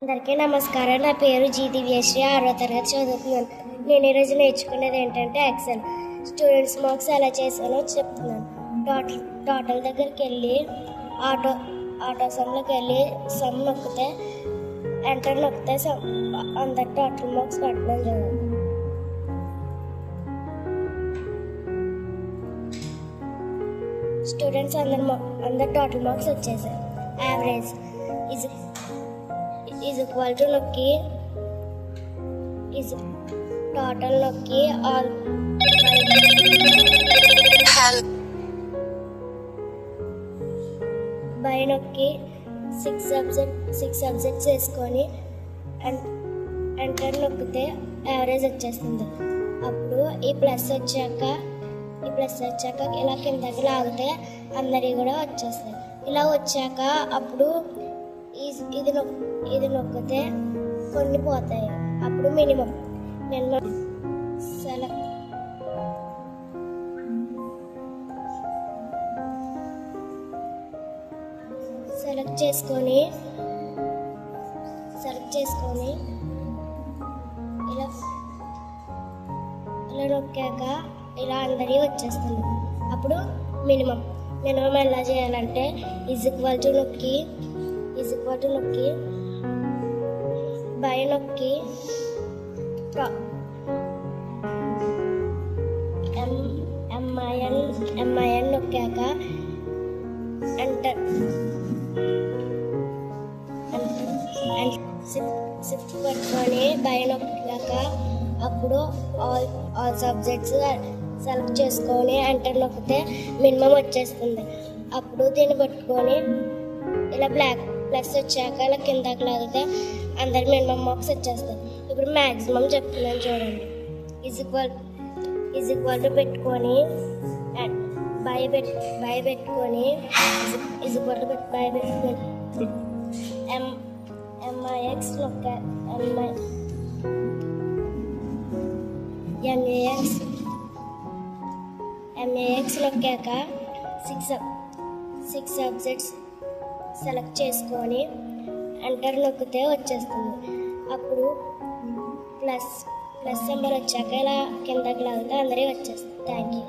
అందరికీ నమస్కారం. నా పేరు జీ దివ్యశ్రీ, 6వ తరగతి చదువుతున్నాను. నేను ఈరోజు నేర్చుకునేది ఏంటంటే ఎక్సెల్. స్టూడెంట్స్ మార్క్స్ ఎలా చేశానో చెప్తున్నాను. టోటల్ దగ్గరికి వెళ్ళి ఆటో సమ్లోకి వెళ్ళి సమ్ నొక్కితే ఎంటర్ నొక్కితే అందరు టోటల్ మార్క్స్ పెట్టడం జరుగుతుంది. స్టూడెంట్స్ అందరు టోటల్ మార్క్స్ వచ్చేసాయి. యావరేజ్ ఈజ్ ఈక్వల్ టు నొక్కి ఈజ్ టోటల్ నొక్కి ఆల్ బై నొక్కి సిక్స్ సబ్జెక్ట్స్ వేసుకొని ఎంటర్ నొక్కితే యావరేజ్ వచ్చేస్తుంది. అప్పుడు ఈ ప్లస్ వచ్చాక ఇలా కిందకి లాగితే అందరి కూడా వచ్చేస్తాయి. ఇలా వచ్చాక అప్పుడు ఇది నొక్కితే కొన్ని పోతాయి. అప్పుడు మినిమం సెలెక్ట్ చేసుకొని ఇలా నొక్కాక ఇలా అందరి వచ్చేస్తుంది. అప్పుడు మినిమం ఎలా చేయాలంటే ఈజ్ ఈక్వల్ టు నొక్కి బై నొక్కి ఎంఐఎన్ నొక్కాక ఎంటర్ షిఫ్ట్ పట్టుకొని బై నొక్కాక అప్పుడు ఆల్ సబ్జెక్ట్స్ సెలెక్ట్ చేసుకొని ఎంటర్ నొక్కితే మినిమం వచ్చేస్తుంది. అప్పుడు దీన్ని పట్టుకొని ఇలా ప్లస్ వచ్చాక ఇలా కిందకి లాగితే అందరి మినిమం మార్క్స్ వచ్చేస్తాయి. ఇప్పుడు మ్యాక్సిమం చెప్తున్నాను చూడండి. ఈజ్ ఈక్వల్ టు పెట్టుకొని బై పెట్టుకొని ఈజ్ ఈక్వల్ టు బై పెట్టుకొని ఎంఐఎక్స్ నొక్కాక సిక్స్ సబ్జెక్ట్స్ సెలెక్ట్ చేసుకొని ఎంటర్ నొక్కితే వచ్చేస్తుంది. అప్పుడు ప్లస్ సింబల్ వచ్చాక ఇలా కిందకి లాగితే అందరికీ వచ్చేస్తుంది. Thank you.